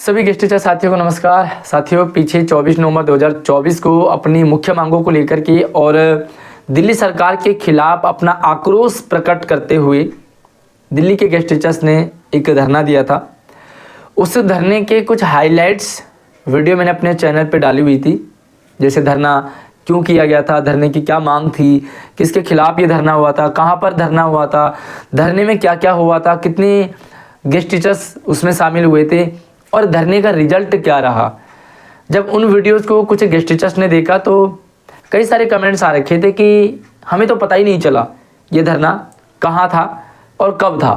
सभी guest teacher साथियों को नमस्कार। साथियों, पीछे 24 नवंबर 2024 को अपनी मुख्य मांगों को लेकर के और दिल्ली सरकार के खिलाफ अपना आक्रोश प्रकट करते हुए दिल्ली के गेस्ट टीचर्स ने एक धरना दिया था। उस धरने के कुछ हाइलाइट्स वीडियो मैंने अपने चैनल पे डाली हुई थी। जैसे धरना क्यों किया गया था, धरने की क्या मांग थी, किसके खिलाफ ये धरना हुआ था, कहाँ पर धरना हुआ था, धरने में क्या क्या हुआ था, कितने गेस्ट टीचर्स उसमें शामिल हुए थे और धरने का रिजल्ट क्या रहा। जब उन वीडियोस को कुछ गेस्ट टीचर्स ने देखा तो कई सारे कमेंट्स आ रखे थे कि हमें तो पता ही नहीं चला ये धरना कहाँ था और कब था।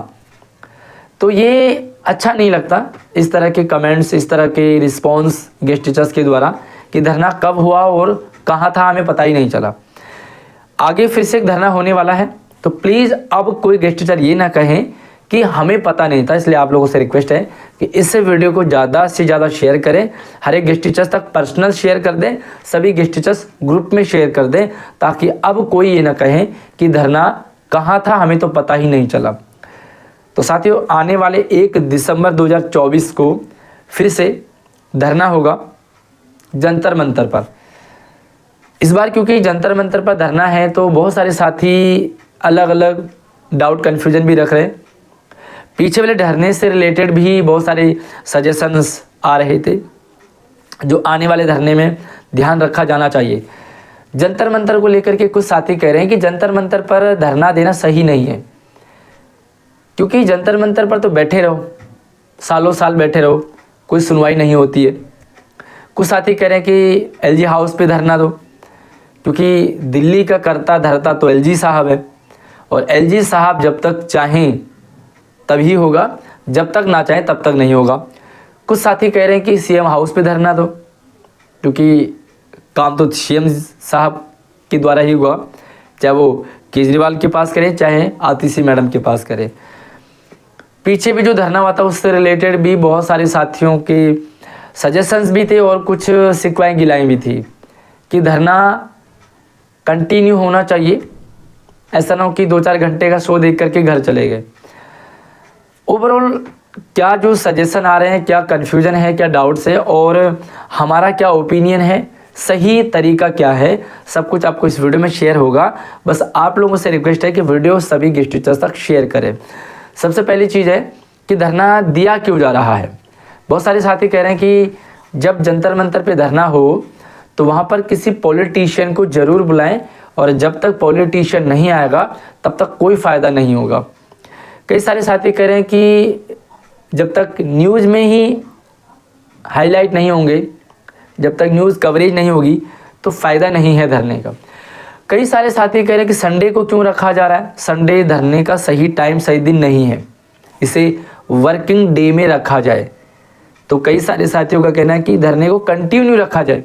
तो ये अच्छा नहीं लगता इस तरह के कमेंट्स, इस तरह के रिस्पॉन्स गेस्ट टीचर्स के द्वारा कि धरना कब हुआ और कहाँ था हमें पता ही नहीं चला। आगे फिर से एक धरना होने वाला है, तो प्लीज़ अब कोई गेस्ट टीचर ये ना कहें कि हमें पता नहीं था। इसलिए आप लोगों से रिक्वेस्ट है कि इस वीडियो को ज़्यादा से ज़्यादा शेयर करें, हर एक गेस्ट टीचर्स तक पर्सनल शेयर कर दें, सभी गेस्ट टीचर्स ग्रुप में शेयर कर दें, ताकि अब कोई ये ना कहें कि धरना कहाँ था हमें तो पता ही नहीं चला। तो साथियों, आने वाले 1 दिसंबर 2024 को फिर से धरना होगा जंतर मंतर पर। इस बार क्योंकि जंतर मंतर पर धरना है तो बहुत सारे साथी अलग अलग डाउट कन्फ्यूजन भी रख रहे हैं। पीछे वाले धरने से रिलेटेड भी बहुत सारे सजेशंस आ रहे थे जो आने वाले धरने में ध्यान रखा जाना चाहिए। जंतर मंतर को लेकर के कुछ साथी कह रहे हैं कि जंतर मंतर पर धरना देना सही नहीं है, क्योंकि जंतर मंतर पर तो बैठे रहो, सालों साल बैठे रहो, कोई सुनवाई नहीं होती है। कुछ साथी कह रहे हैं कि एलजी हाउस पे धरना दो, क्योंकि दिल्ली का करता धरता तो एलजी साहब है और एलजी साहब जब तक चाहें तभी होगा, जब तक ना चाहें तब तक नहीं होगा। कुछ साथी कह रहे हैं कि सीएम हाउस पे धरना दो, क्योंकि काम तो सीएम साहब के द्वारा ही हुआ, चाहे वो केजरीवाल के पास करें चाहे आतिशी मैडम के पास करें। पीछे भी जो धरना हुआ था उससे रिलेटेड भी बहुत सारे साथियों के सजेशंस भी थे और कुछ शिकवाएँ गिलाएँ भी थी कि धरना कंटिन्यू होना चाहिए, ऐसा ना हो कि 2-4 घंटे का शो देख करके घर चले गए। ओवरऑल क्या जो सजेशन आ रहे हैं, क्या कन्फ्यूजन है, क्या डाउट्स है और हमारा क्या ओपिनियन है, सही तरीका क्या है, सब कुछ आपको इस वीडियो में शेयर होगा। बस आप लोगों से रिक्वेस्ट है कि वीडियो सभी गेस्ट टीचर्स तक शेयर करें। सबसे पहली चीज़ है कि धरना दिया क्यों जा रहा है। बहुत सारे साथी कह रहे हैं कि जब जंतर मंतर पे धरना हो तो वहाँ पर किसी पॉलिटिशियन को ज़रूर बुलाएं और जब तक पॉलिटिशियन नहीं आएगा तब तक कोई फ़ायदा नहीं होगा। कई सारे साथी कह रहे हैं कि जब तक न्यूज़ में ही हाईलाइट नहीं होंगे, जब तक न्यूज़ कवरेज नहीं होगी तो फ़ायदा नहीं है धरने का। कई सारे साथी कह रहे हैं कि संडे को क्यों रखा जा रहा है। संडे धरने का सही टाइम, सही दिन नहीं है, इसे वर्किंग डे में रखा जाए। तो कई सारे साथियों का कहना है कि धरने को कंटिन्यू रखा जाए।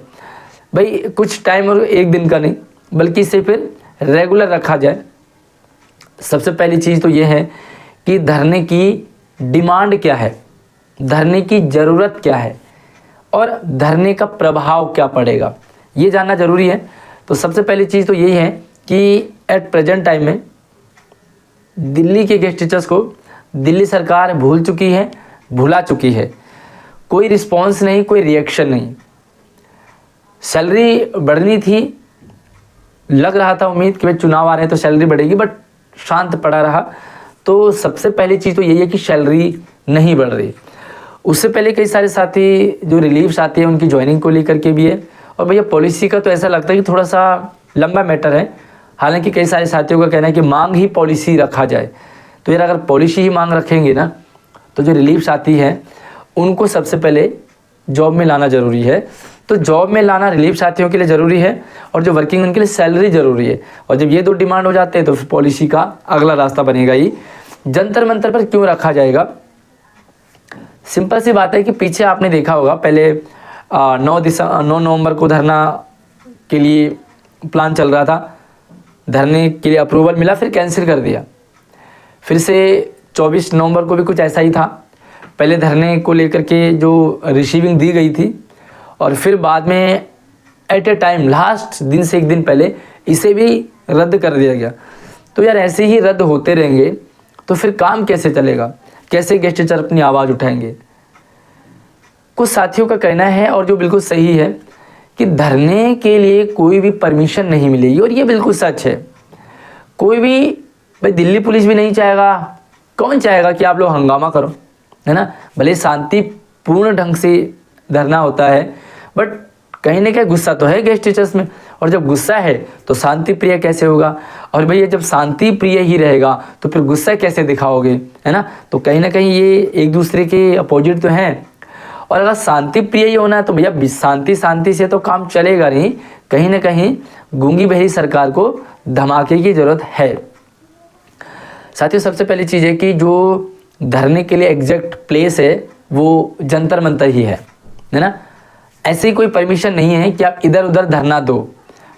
भाई कुछ टाइम और एक दिन का नहीं, बल्कि इसे फिर रेगुलर रखा जाए। सबसे पहली चीज़ तो ये है कि धरने की डिमांड क्या है, धरने की ज़रूरत क्या है और धरने का प्रभाव क्या पड़ेगा, ये जानना ज़रूरी है। तो सबसे पहली चीज़ तो यही है कि एट प्रेजेंट टाइम में दिल्ली के गेस्ट टीचर्स को दिल्ली सरकार भूल चुकी है, भुला चुकी है। कोई रिस्पॉन्स नहीं, कोई रिएक्शन नहीं। सैलरी बढ़नी थी, लग रहा था उम्मीद कि भाई चुनाव आ रहे हैं तो सैलरी बढ़ेगी, बट शांत पड़ा रहा। तो सबसे पहली चीज़ तो यही है कि सैलरी नहीं बढ़ रही। उससे पहले कई सारे साथी जो रिलीफ साथी हैं उनकी ज्वाइनिंग को लेकर के भी है। और भैया पॉलिसी का तो ऐसा लगता है कि थोड़ा सा लंबा मैटर है। हालांकि कई सारे साथियों का कहना है कि मांग ही पॉलिसी रखा जाए। तो यार अगर पॉलिसी ही मांग रखेंगे ना तो जो रिलीफ साथी हैं उनको सबसे पहले जॉब में लाना ज़रूरी है। तो जॉब में लाना रिलीफ साथियों के लिए ज़रूरी है और जो वर्किंग उनके लिए सैलरी ज़रूरी है। और जब ये दो डिमांड हो जाते हैं तो फिर पॉलिसी का अगला रास्ता बनेगा ही। जंतर मंतर पर क्यों रखा जाएगा, सिंपल सी बात है कि पीछे आपने देखा होगा पहले 9 नवंबर को धरना के लिए प्लान चल रहा था, धरने के लिए अप्रूवल मिला, फिर कैंसिल कर दिया। फिर से 24 नवंबर को भी कुछ ऐसा ही था, पहले धरने को लेकर के जो रिसीविंग दी गई थी और फिर बाद में एट ए टाइम लास्ट दिन से एक दिन पहले इसे भी रद्द कर दिया गया। तो यार ऐसे ही रद्द होते रहेंगे तो फिर काम कैसे चलेगा, कैसे गेस्ट टीचर अपनी आवाज़ उठाएंगे। कुछ साथियों का कहना है और जो बिल्कुल सही है कि धरने के लिए कोई भी परमिशन नहीं मिलेगी, और ये बिल्कुल सच है। कोई भी, भाई दिल्ली पुलिस भी नहीं चाहेगा, कौन चाहेगा कि आप लोग हंगामा करो, है ना। भले शांतिपूर्ण ढंग से धरना होता है, बट कहीं ना कहीं गुस्सा तो है गेस्ट टीचर्स में, और जब गुस्सा है तो शांति प्रिय कैसे होगा। और भैया जब शांति प्रिय ही रहेगा तो फिर गुस्सा कैसे दिखाओगे, है ना। तो कहीं ना कहीं ये एक दूसरे के अपोजिट तो हैं। और अगर शांति प्रिय ही होना है तो भैया शांति से तो काम चलेगा नहीं, कहीं ना कहीं गूंगी बहरी सरकार को धमाके की जरूरत है। साथियों सबसे पहली चीज़ है कि जो धरने के लिए एग्जैक्ट प्लेस है वो जंतर मंतर ही है ना। ऐसी कोई परमिशन नहीं है कि आप इधर उधर धरना दो।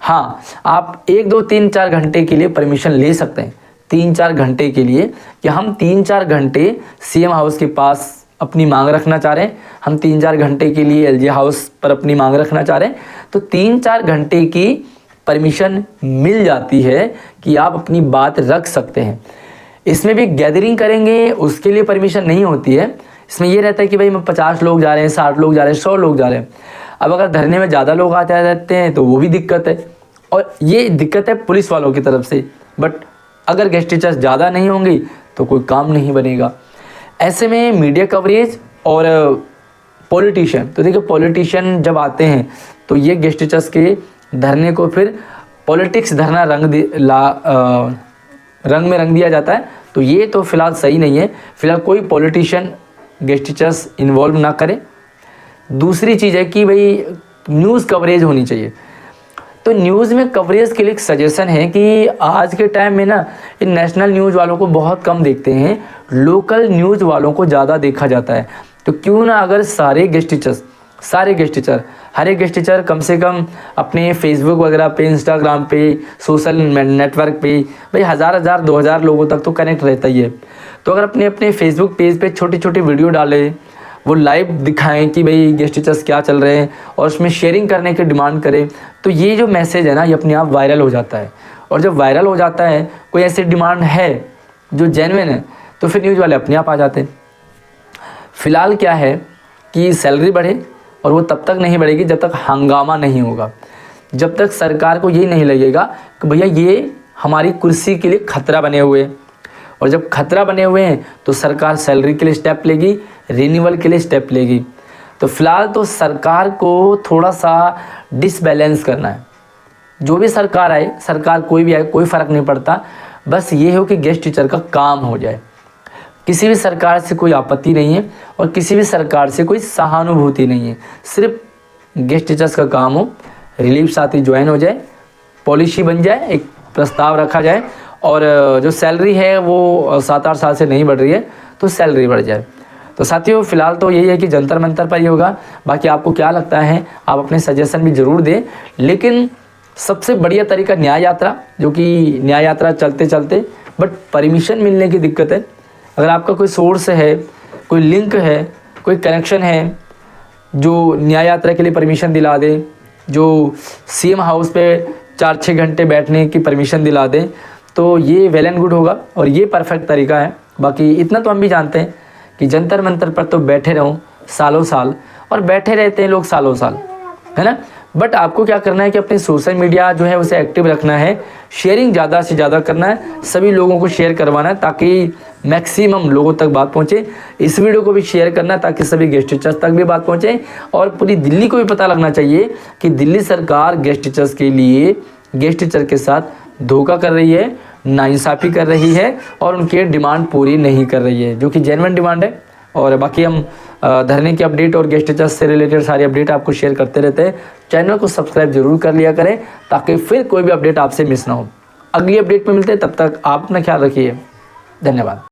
हाँ, आप 1 2 3 4 घंटे के लिए परमिशन ले सकते हैं, 3-4 घंटे के लिए, कि हम 3-4 घंटे सीएम हाउस के पास अपनी मांग रखना चाह रहे हैं, हम 3-4 घंटे के लिए एलजी हाउस पर अपनी मांग रखना चाह रहे हैं, तो 3-4 घंटे की परमिशन मिल जाती है कि आप अपनी बात रख सकते हैं। इसमें भी गैदरिंग करेंगे उसके लिए परमिशन नहीं होती है। इसमें ये रहता है कि भाई 50 लोग जा रहे हैं, 60 लोग जा रहे हैं, 100 लोग जा रहे हैं। अब अगर धरने में ज़्यादा लोग आते रहते हैं तो वो भी दिक्कत है, और ये दिक्कत है पुलिस वालों की तरफ से। बट अगर गेस्ट टीचर्स ज़्यादा नहीं होंगी तो कोई काम नहीं बनेगा। ऐसे में मीडिया कवरेज और पॉलिटिशियन, तो देखिए पॉलिटिशियन जब आते हैं तो ये गेस्ट टीचर्स के धरने को फिर पॉलिटिक्स धरना रंग में रंग दिया जाता है। तो ये तो फिलहाल सही नहीं है। फिलहाल कोई पॉलिटिशियन गेस्ट टीचर्स इन्वॉल्व ना करें। दूसरी चीज़ है कि भाई न्यूज़ कवरेज होनी चाहिए। तो न्यूज़ में कवरेज के लिए एक सजेशन है कि आज के टाइम में ना इन नेशनल न्यूज़ वालों को बहुत कम देखते हैं, लोकल न्यूज़ वालों को ज़्यादा देखा जाता है। तो क्यों ना अगर सारे गेस्ट टीचर हर एक गेस्ट टीचर कम से कम अपने फेसबुक वगैरह पे, इंस्टाग्राम पे, सोशल नेटवर्क पे भाई 1000 2000 लोगों तक तो कनेक्ट रहता ही है। तो अगर अपने फेसबुक पेज पे छोटी छोटी वीडियो डालें, वो लाइव दिखाएं कि भाई गेस्ट टीचर्स क्या चल रहे हैं, और उसमें शेयरिंग करने की डिमांड करें, तो ये जो मैसेज है ना ये अपने आप वायरल हो जाता है। और जब वायरल हो जाता है, कोई ऐसी डिमांड है जो जेन्युइन है, तो फिर न्यूज़ वाले अपने आप आ जाते हैं। फिलहाल क्या है कि सैलरी बढ़े, और वो तब तक नहीं बढ़ेगी जब तक हंगामा नहीं होगा, जब तक सरकार को ये नहीं लगेगा कि भैया ये हमारी कुर्सी के लिए खतरा बने हुए हैं। और जब खतरा बने हुए हैं तो सरकार सैलरी के लिए स्टेप लेगी, रिन्यूअल के लिए स्टेप लेगी। तो फिलहाल तो सरकार को थोड़ा सा डिसबैलेंस करना है। जो भी सरकार आए, सरकार कोई भी आए, कोई फ़र्क नहीं पड़ता, बस ये हो कि गेस्ट टीचर का काम हो जाए। किसी भी सरकार से कोई आपत्ति नहीं है और किसी भी सरकार से कोई सहानुभूति नहीं है। सिर्फ गेस्ट टीचर्स का काम हो, रिलीफ साथी ज्वाइन हो जाए, पॉलिसी बन जाए, एक प्रस्ताव रखा जाए, और जो सैलरी है वो 7-8 साल से नहीं बढ़ रही है तो सैलरी बढ़ जाए। तो साथियों फिलहाल तो यही है कि जंतर मंतर पर ही होगा। बाकी आपको क्या लगता है, आप अपने सजेशन भी ज़रूर दें। लेकिन सबसे बढ़िया तरीका न्याय यात्रा, जो कि न्याय यात्रा चलते चलते बट परमिशन मिलने की दिक्कत है। अगर आपका कोई सोर्स है, कोई लिंक है, कोई कनेक्शन है जो न्याय यात्रा के लिए परमिशन दिला दे, जो सीएम हाउस पे 4-6 घंटे बैठने की परमिशन दिला दे, तो ये वेल एंड गुड होगा और ये परफेक्ट तरीका है। बाकी इतना तो हम भी जानते हैं कि जंतर मंतर पर तो बैठे रहो सालों साल, और बैठे रहते हैं लोग सालों साल, है ना। बट आपको क्या करना है कि अपने सोशल मीडिया जो है उसे एक्टिव रखना है, शेयरिंग ज़्यादा से ज़्यादा करना है, सभी लोगों को शेयर करवाना है ताकि मैक्सिमम लोगों तक बात पहुँचे। इस वीडियो को भी शेयर करना है ताकि सभी गेस्ट टीचर्स तक भी बात पहुँचे, और पूरी दिल्ली को भी पता लगना चाहिए कि दिल्ली सरकार गेस्ट टीचर्स के लिए, गेस्ट टीचर के साथ धोखा कर रही है, नाइंसाफ़ी कर रही है, और उनकी डिमांड पूरी नहीं कर रही है, जो कि जेन्युइन डिमांड है। और बाकी हम धरने की अपडेट और गेस्ट टीचर्स से रिलेटेड सारी अपडेट आपको शेयर करते रहते हैं। चैनल को सब्सक्राइब जरूर कर लिया करें ताकि फिर कोई भी अपडेट आपसे मिस ना हो। अगली अपडेट में मिलते हैं, तब तक आप अपना ख्याल रखिए। धन्यवाद।